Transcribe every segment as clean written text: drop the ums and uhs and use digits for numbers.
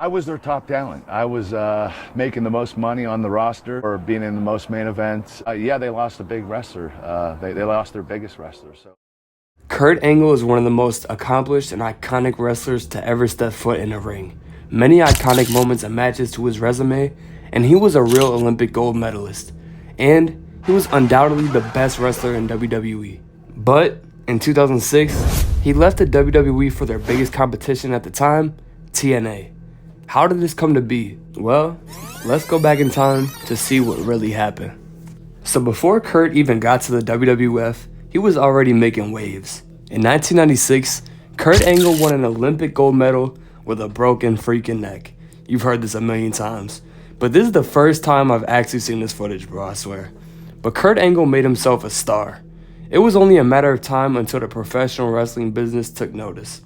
I was their top talent. I was making the most money on the roster or being in the most main events. Yeah, they lost a big wrestler. They lost their biggest wrestler. So. Kurt Angle is one of the most accomplished and iconic wrestlers to ever step foot in a ring. Many iconic moments and matches to his resume, and he was a real Olympic gold medalist. And he was undoubtedly the best wrestler in WWE. But in 2006, he left the WWE for their biggest competition at the time, TNA. How did this come to be? Well, let's go back in time to see what really happened. So before Kurt even got to the WWF, he was already making waves. In 1996, Kurt Angle won an Olympic gold medal with a broken freaking neck. You've heard this a million times. But this is the first time I've actually seen this footage, bro, I swear. But Kurt Angle made himself a star. It was only a matter of time until the professional wrestling business took notice.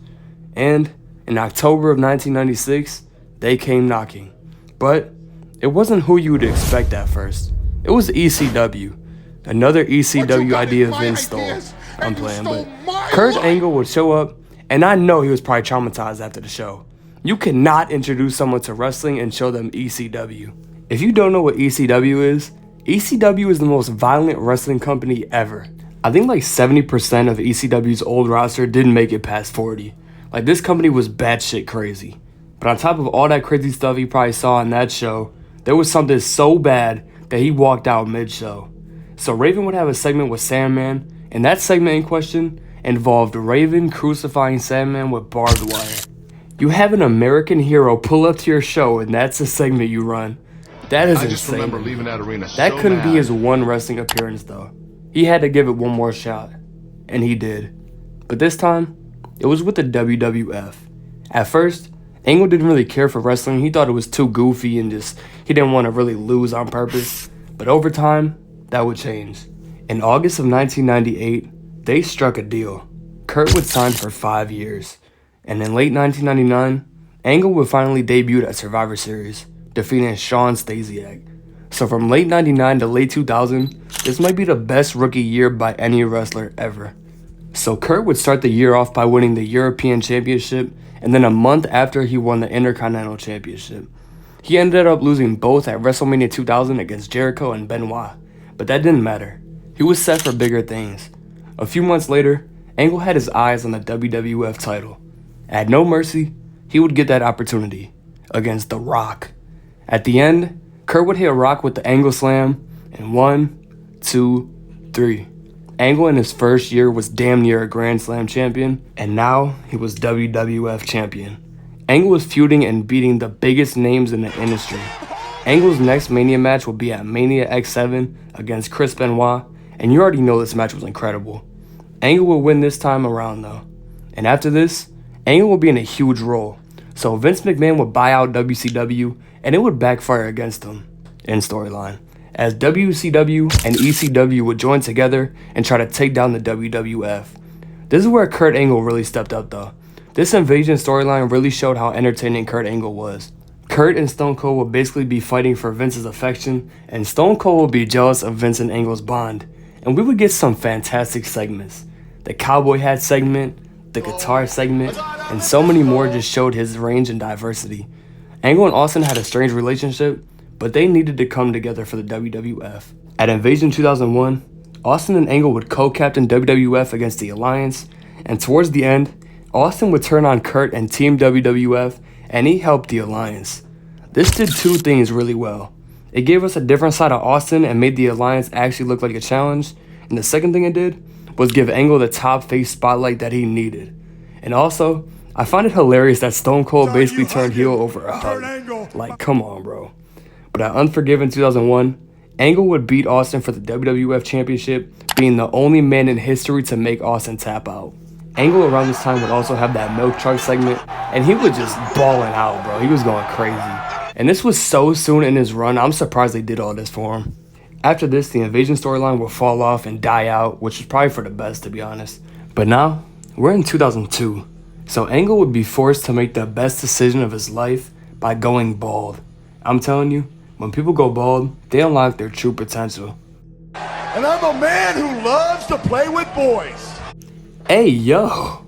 And in October of 1996, they came knocking. But it wasn't who you would expect at first. It was ECW. Another ECW idea Vince stole. I'm playing, but Kurt Angle would show up, and I know he was probably traumatized after the show. You cannot introduce someone to wrestling and show them ECW. If you don't know what ECW is the most violent wrestling company ever. I think like 70% of ECW's old roster didn't make it past 40. Like, this company was batshit crazy. But on top of all that crazy stuff he probably saw on that show, there was something so bad that he walked out mid-show. So Raven would have a segment with Sandman, and that segment in question involved Raven crucifying Sandman with barbed wire. You have an American hero pull up to your show, and that's the segment you run. That is insane. I just remember leaving that arena so That couldn't be his one wrestling appearance though. He had to give it one more shot, and he did. But this time, it was with the WWF. At first, Angle didn't really care for wrestling. He thought it was too goofy and he didn't want to really lose on purpose. But over time, that would change. In August of 1998, they struck a deal. Kurt would sign for 5 years. And in late 1999, Angle would finally debut at Survivor Series, defeating Shawn Stasiak. So from late 99 to late 2000, this might be the best rookie year by any wrestler ever. So Kurt would start the year off by winning the European Championship, and then a month after he won the Intercontinental Championship. He ended up losing both at WrestleMania 2000 against Jericho and Benoit, but that didn't matter. He was set for bigger things. A few months later, Angle had his eyes on the WWF title. At No Mercy, he would get that opportunity against The Rock. At the end, Kurt would hit Rock with the Angle Slam, and 1, 2, 3. Angle in his first year was damn near a Grand Slam champion, and now he was WWF champion. Angle was feuding and beating the biggest names in the industry. Angle's next Mania match will be at Mania X7 against Chris Benoit, and you already know this match was incredible. Angle will win this time around though. And after this, Angle will be in a huge role, so Vince McMahon would buy out WCW, and it would backfire against him in storyline, as WCW and ECW would join together and try to take down the WWF. This is where Kurt Angle really stepped up though. This invasion storyline really showed how entertaining Kurt Angle was. Kurt and Stone Cold would basically be fighting for Vince's affection, and Stone Cold would be jealous of Vince and Angle's bond, and we would get some fantastic segments. The cowboy hat segment, the guitar segment, and so many more just showed his range and diversity. Angle and Austin had a strange relationship, but they needed to come together for the WWF. At Invasion 2001, Austin and Angle would co-captain WWF against the Alliance, and towards the end, Austin would turn on Kurt and Team WWF, and he helped the Alliance. This did two things really well. It gave us a different side of Austin and made the Alliance actually look like a challenge, and the second thing it did was give Angle the top face spotlight that he needed. And also, I find it hilarious that Stone Cold basically turned heel over a hug. Like, come on, bro. But at Unforgiven 2001, Angle would beat Austin for the WWF Championship, being the only man in history to make Austin tap out. Angle around this time would also have that milk truck segment, and he was just balling out, bro. He was going crazy. And this was so soon in his run, I'm surprised they did all this for him. After this, the Invasion storyline would fall off and die out, which was probably for the best, to be honest. But now, we're in 2002, so Angle would be forced to make the best decision of his life by going bald. I'm telling you, when people go bald, they unlock their true potential. And I'm a man who loves to play with boys. Hey, yo!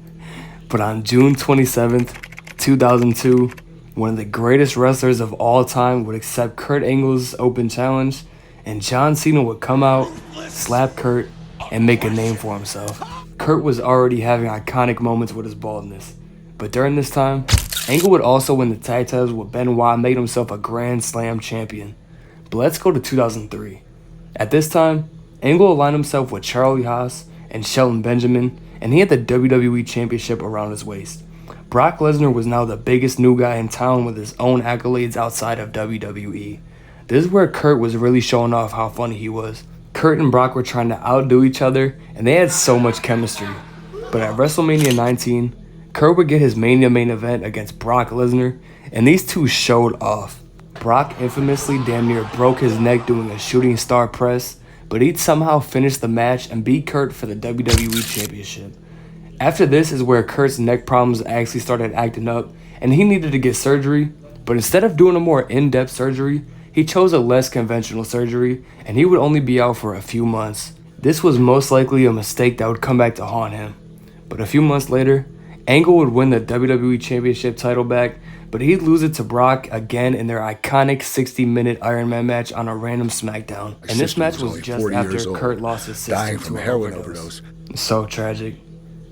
But on June 27th, 2002, one of the greatest wrestlers of all time would accept Kurt Angle's open challenge, and John Cena would come out, slap Kurt, and make a name for himself. Kurt was already having iconic moments with his baldness, but during this time, Angle would also win the tag titles with Benoit and made himself a Grand Slam champion. But let's go to 2003. At this time, Angle aligned himself with Charlie Haas and Shelton Benjamin, and he had the WWE Championship around his waist. Brock Lesnar was now the biggest new guy in town with his own accolades outside of WWE. This is where Kurt was really showing off how funny he was. Kurt and Brock were trying to outdo each other, and they had so much chemistry. But at WrestleMania 19, Kurt would get his Mania main event against Brock Lesnar, and these two showed off. Brock infamously damn near broke his neck doing a shooting star press, but he'd somehow finish the match and beat Kurt for the WWE Championship. After this is where Kurt's neck problems actually started acting up, and he needed to get surgery, but instead of doing a more in-depth surgery, he chose a less conventional surgery, and he would only be out for a few months. This was most likely a mistake that would come back to haunt him. But a few months later, Angle would win the WWE Championship title back, but he'd lose it to Brock again in their iconic 60-minute Iron Man match on a random SmackDown. And this match was just after Kurt lost his sister dying from to a heroin overdose. So tragic.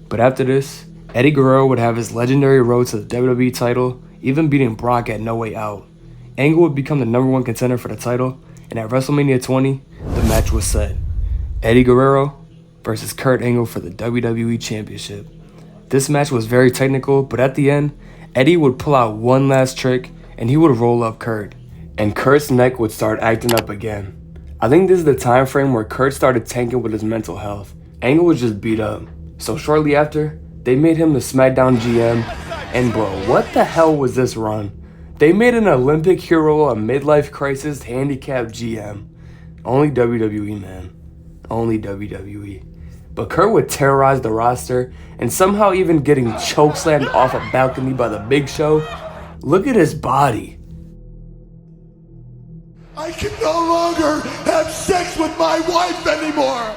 But after this, Eddie Guerrero would have his legendary road to the WWE title, even beating Brock at No Way Out. Angle would become the #1 contender for the title, and at WrestleMania 20, the match was set. Eddie Guerrero versus Kurt Angle for the WWE Championship. This match was very technical, but at the end, Eddie would pull out one last trick, and he would roll up Kurt. And Kurt's neck would start acting up again. I think this is the time frame where Kurt started tanking with his mental health. Angle was just beat up. So shortly after, they made him the SmackDown GM, and bro, what the hell was this run? They made an Olympic hero a midlife crisis handicapped GM. Only WWE, man. Only WWE. But Kurt would terrorize the roster, and somehow even getting chokeslammed off a balcony by the Big Show. Look at his body. I can no longer have sex with my wife anymore.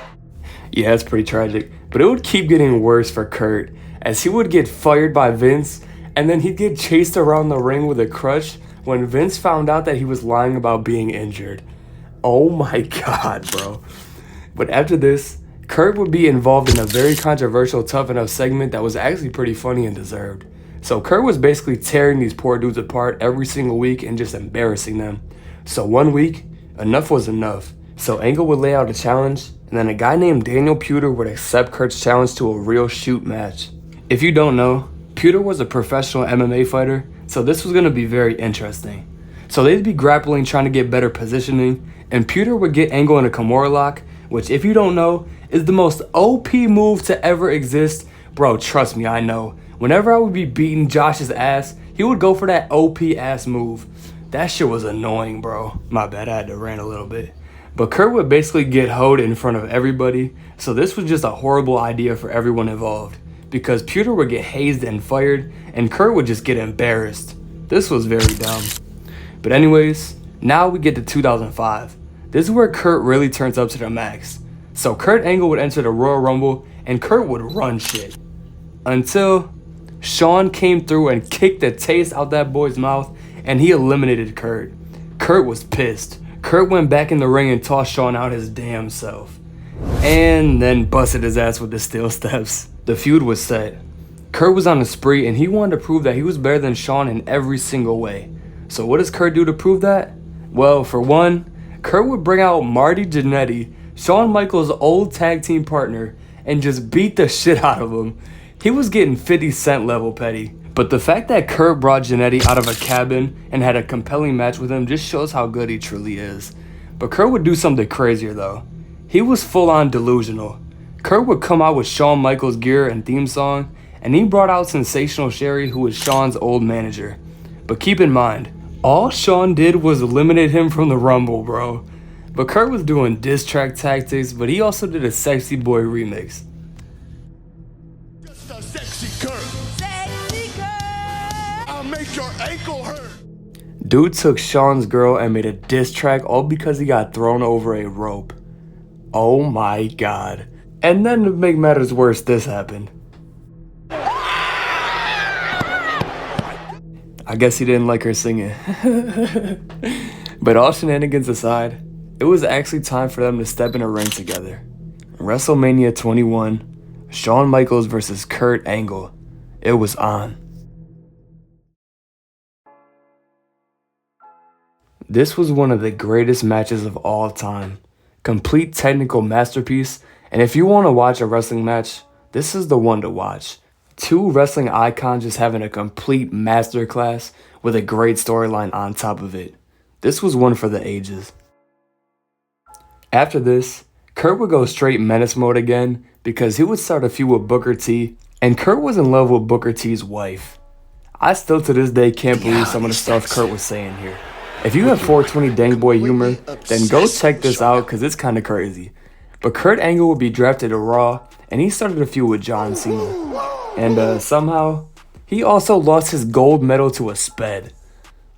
Yeah, it's pretty tragic. But it would keep getting worse for Kurt, as he would get fired by Vince, and then he'd get chased around the ring with a crutch when Vince found out that he was lying about being injured. Oh my god, bro. But after this, Kurt would be involved in a very controversial Tough Enough segment that was actually pretty funny and deserved. So Kurt was basically tearing these poor dudes apart every single week and just embarrassing them. So one week, enough was enough. So Angle would lay out a challenge, and then a guy named Daniel Puder would accept Kurt's challenge to a real shoot match. If you don't know, Puder was a professional MMA fighter, so this was going to be very interesting. So they'd be grappling trying to get better positioning, and Puder would get Angle in a Kimura lock, which if you don't know, is the most OP move to ever exist. Bro, trust me, I know. Whenever I would be beating Josh's ass, he would go for that OP ass move. That shit was annoying, bro. My bad, I had to rant a little bit. But Kurt would basically get hoed in front of everybody, so this was just a horrible idea for everyone involved, because Puder would get hazed and fired, and Kurt would just get embarrassed. This was very dumb. But anyways, now we get to 2005. This is where Kurt really turns up to the max. So Kurt Angle would enter the Royal Rumble, and Kurt would run shit. Until Shawn came through and kicked the taste out that boy's mouth, and he eliminated Kurt. Kurt was pissed. Kurt went back in the ring and tossed Shawn out his damn self. And then busted his ass with the steel steps. The feud was set. Kurt was on a spree, and he wanted to prove that he was better than Shawn in every single way. So what does Kurt do to prove that? Well, for one, Kurt would bring out Marty Jannetty, Shawn Michaels' old tag team partner, and just beat the shit out of him. He was getting 50 Cent level petty. But the fact that Kurt brought Jannetty out of a cabin and had a compelling match with him just shows how good he truly is. But Kurt would do something crazier though. He was full on delusional. Kurt would come out with Shawn Michaels gear and theme song, and he brought out Sensational Sherry, who was Shawn's old manager. But keep in mind, all Shawn did was eliminate him from the Rumble, bro. But Kurt was doing diss track tactics, but he also did a Sexy Boy remix. Just a sexy Kurt. Sexy Kurt. I'll make your ankle hurt. Dude took Shawn's girl and made a diss track all because he got thrown over a rope. Oh my god. And then to make matters worse, this happened. I guess he didn't like her singing. But all shenanigans aside, it was actually time for them to step in a ring together. WrestleMania 21, Shawn Michaels versus Kurt Angle. It was on. This was one of the greatest matches of all time. Complete technical masterpiece, and if you want to watch a wrestling match, this is the one to watch. Two wrestling icons just having a complete masterclass with a great storyline on top of it. This was one for the ages. After this, Kurt would go straight menace mode again because he would start a feud with Booker T, and Kurt was in love with Booker T's wife. I still to this day can't believe some of the stuff Kurt was saying here. If you have 420 dang boy humor, then go check this out because it's kind of crazy. But Kurt Angle would be drafted to Raw, and he started a feud with John Cena. And somehow, he also lost his gold medal to a sped.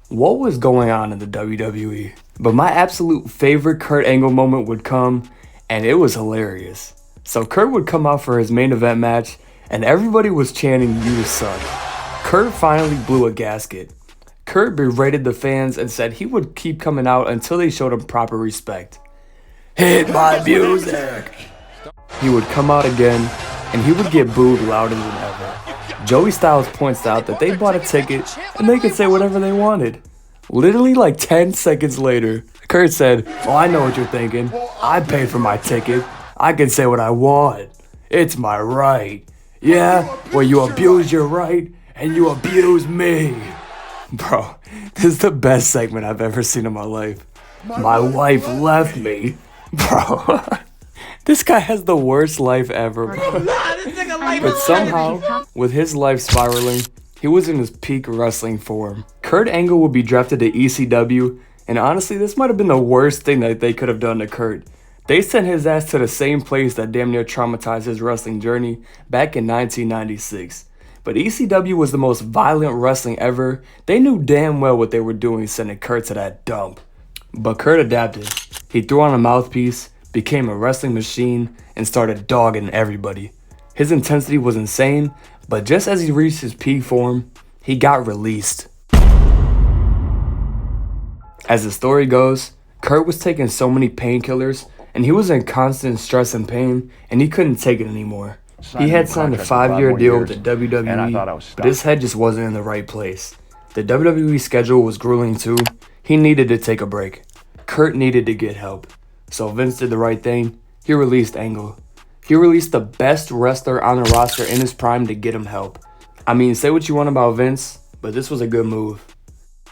What was going on in the WWE? But my absolute favorite Kurt Angle moment would come, and it was hilarious. So Kurt would come out for his main event match, and everybody was chanting, "You suck." Kurt finally blew a gasket. Kurt berated the fans and said he would keep coming out until they showed him proper respect. "Hit my music!" He would come out again, and he would get booed louder than ever. Joey Styles points out that they bought a ticket and they could say whatever they wanted. Literally like 10 seconds later, Kurt said, "Oh, I know what you're thinking. I paid for my ticket. I can say what I want. It's my right. Yeah, well, you abuse your right and you abuse me." Bro, this is the best segment I've ever seen in my life. My wife left me. Bro, this guy has the worst life ever, bro. But somehow, with his life spiraling, he was in his peak wrestling form. Kurt Angle would be drafted to ECW, and honestly, this might have been the worst thing that they could have done to Kurt. They sent his ass to the same place that damn near traumatized his wrestling journey back in 1996. But ECW was the most violent wrestling ever. They knew damn well what they were doing sending Kurt to that dump. But Kurt adapted. He threw on a mouthpiece, became a wrestling machine, and started dogging everybody. His intensity was insane, but just as he reached his peak form, he got released. As the story goes, Kurt was taking so many painkillers, and he was in constant stress and pain, and he couldn't take it anymore. He had signed a 5-year deal with the WWE, but his head just wasn't in the right place. The WWE schedule was grueling too. He needed to take a break. Kurt needed to get help. So Vince did the right thing. He released Angle. He released the best wrestler on the roster in his prime to get him help. I mean, say what you want about Vince, but this was a good move.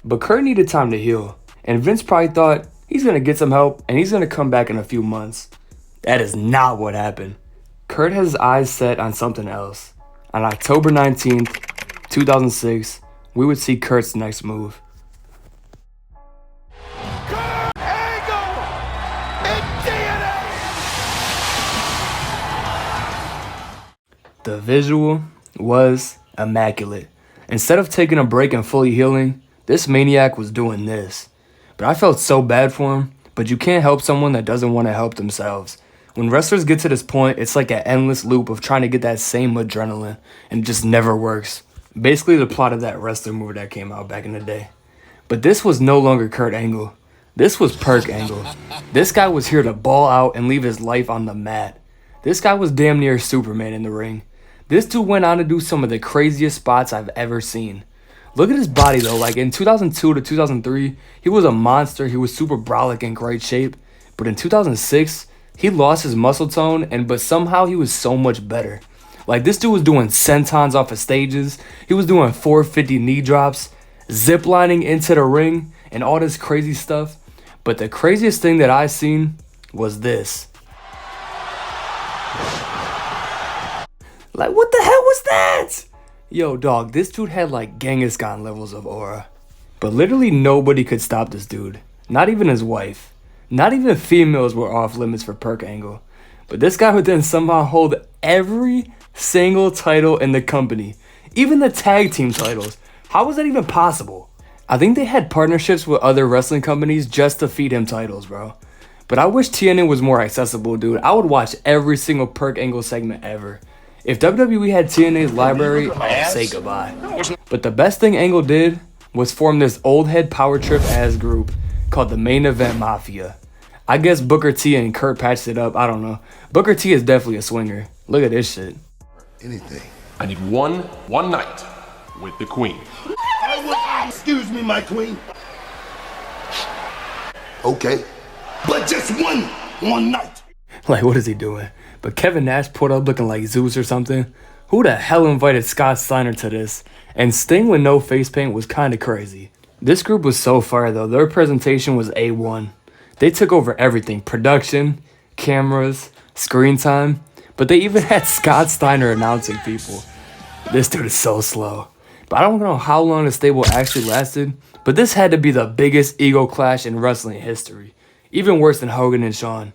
But Kurt needed time to heal, and Vince probably thought he's going to get some help and he's going to come back in a few months. That is not what happened. Kurt has his eyes set on something else. On October 19th, 2006, we would see Kurt's next move. Kurt Angle in TNA! The visual was immaculate. Instead of taking a break and fully healing, this maniac was doing this. But I felt so bad for him, but you can't help someone that doesn't want to help themselves. When wrestlers get to this point, it's like an endless loop of trying to get that same adrenaline, and it just never works. Basically the plot of that wrestler movie that came out back in the day. But this was no longer Kurt Angle. This was Perk Angle. This guy was here to ball out and leave his life on the mat. This guy was damn near Superman in the ring. This dude went on to do some of the craziest spots I've ever seen. Look at his body though, like in 2002 to 2003, he was a monster, he was super brolic in great shape. But in 2006, he lost his muscle tone, but somehow he was so much better. Like this dude was doing sentons off of stages, he was doing 450 knee drops, ziplining into the ring, and all this crazy stuff. But the craziest thing that I seen was this. Like what the hell was that? Yo dog, this dude had like Genghis Khan levels of aura. But literally nobody could stop this dude. Not even his wife. Not even females were off limits for Perk Angle. But this guy would then somehow hold every single title in the company. Even the tag team titles. How was that even possible? I think they had partnerships with other wrestling companies just to feed him titles, bro. But I wish TNA was more accessible, dude. I would watch every single Perk Angle segment ever. If WWE had TNA's library, I'd say goodbye. But the best thing Angle did was form this old head power trip ass group called the Main Event Mafia. I guess Booker T and Kurt patched it up, I don't know. Booker T is definitely a swinger. Look at this shit. Anything. I need one night with the queen. Excuse me, my queen. Okay. But just one night. Like, what is he doing? But Kevin Nash pulled up looking like Zeus or something. Who the hell invited Scott Steiner to this? And Sting with no face paint was kinda crazy. This group was so fire though. Their presentation was A1. They took over everything. Production, cameras, screen time. But they even had Scott Steiner announcing people. This dude is so slow. But I don't know how long the stable actually lasted. But this had to be the biggest ego clash in wrestling history. Even worse than Hogan and Shawn.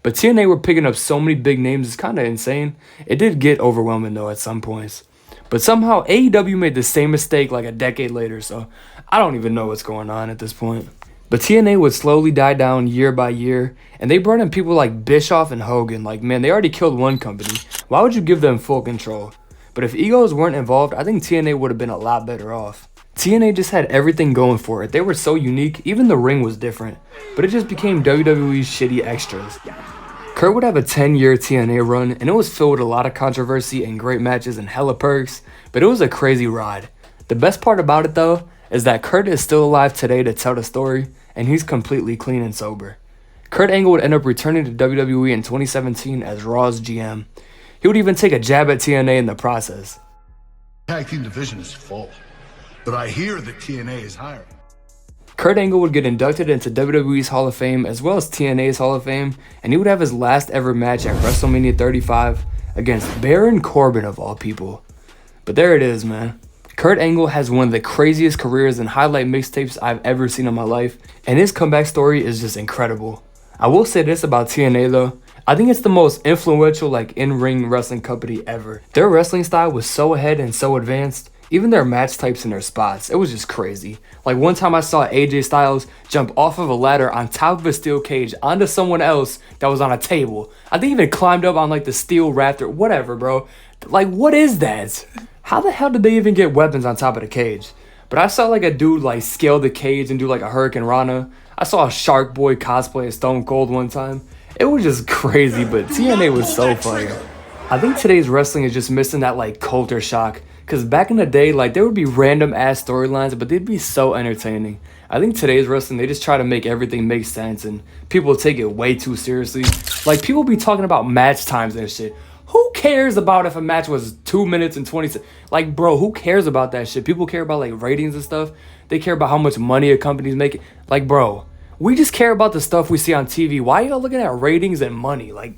But TNA were picking up so many big names, it's kind of insane. It did get overwhelming though at some points. But somehow AEW made the same mistake like a decade later, so I don't even know what's going on at this point. But TNA would slowly die down year by year, and they brought in people like Bischoff and Hogan. Like, man, they already killed one company. Why would you give them full control? But if egos weren't involved, I think TNA would have been a lot better off. TNA just had everything going for it. They were so unique, even the ring was different. But it just became WWE's shitty extras. Kurt would have a 10-year TNA run, and it was filled with a lot of controversy and great matches and hella perks, but it was a crazy ride. The best part about it though, is that Kurt is still alive today to tell the story, and he's completely clean and sober. Kurt Angle would end up returning to WWE in 2017 as Raw's GM. He would even take a jab at TNA in the process. Tag team division is full, but I hear that TNA is hiring. Kurt Angle would get inducted into WWE's Hall of Fame as well as TNA's Hall of Fame, and he would have his last ever match at WrestleMania 35 against Baron Corbin of all people. But there it is, man. Kurt Angle has one of the craziest careers and highlight mixtapes I've ever seen in my life, and his comeback story is just incredible. I will say this about TNA though, I think it's the most influential like in-ring wrestling company ever. Their wrestling style was so ahead and so advanced, even their match types and their spots, it was just crazy. Like one time I saw AJ Styles jump off of a ladder on top of a steel cage onto someone else that was on a table. I think he even climbed up on like the steel rafter, whatever bro. Like what is that? How the hell did they even get weapons on top of the cage? But I saw like a dude like scale the cage and do like a Hurricane Rana. I saw a Shark Boy cosplay as Stone Cold one time. It was just crazy, but TNA was so funny. I think today's wrestling is just missing that like culture shock. Cause back in the day, like there would be random ass storylines, but they'd be so entertaining. I think today's wrestling, they just try to make everything make sense and people take it way too seriously. Like people be talking about match times and shit. Who cares about if a match was 2 minutes and 20 seconds? Like, bro, who cares about that shit? People care about like ratings and stuff. They care about how much money a company's making. Like, bro, we just care about the stuff we see on TV. Why are y'all looking at ratings and money? Like,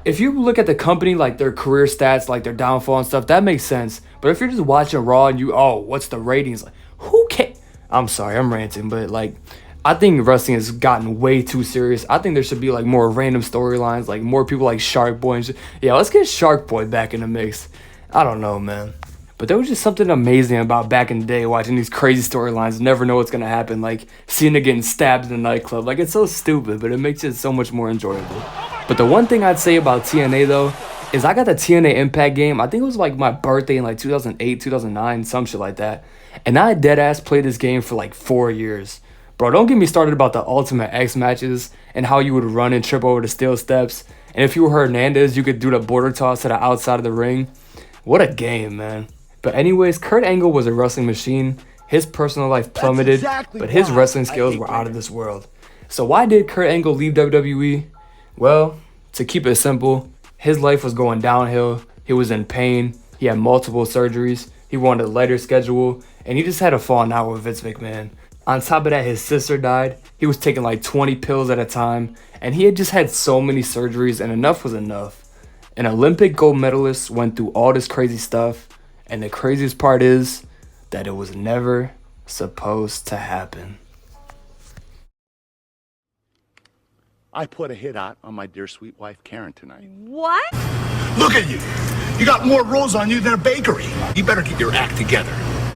if you look at the company, like their career stats, like their downfall and stuff, that makes sense. But if you're just watching Raw and what's the ratings? Like, who cares? I'm sorry, I'm ranting, but like, I think wrestling has gotten way too serious. I think there should be like more random storylines, like more people like Shark Boy and shit. Yeah, let's get Shark Boy back in the mix. I don't know, man. But there was just something amazing about back in the day watching these crazy storylines, never know what's gonna happen, like Cena getting stabbed in a nightclub. Like it's so stupid, but it makes it so much more enjoyable. But the one thing I'd say about TNA though, is I got the TNA Impact game, I think it was like my birthday in like 2008, 2009, some shit like that. And I deadass played this game for like 4 years. Bro, don't get me started about the Ultimate X matches and how you would run and trip over the steel steps. And if you were Hernandez, you could do the border toss to the outside of the ring. What a game, man. But anyways, Kurt Angle was a wrestling machine. His personal life plummeted, but his wrestling skills were out of this world. So why did Kurt Angle leave WWE? Well, to keep it simple, his life was going downhill. He was in pain. He had multiple surgeries. He wanted a lighter schedule. And he just had a falling out with Vince McMahon. On top of that, his sister died. He was taking like 20 pills at a time. And he had just had so many surgeries and enough was enough. An Olympic gold medalist went through all this crazy stuff. And the craziest part is that it was never supposed to happen. I put a hit out on my dear sweet wife Karen tonight. What? Look at you. You got more rolls on you than a bakery. You better get your act together.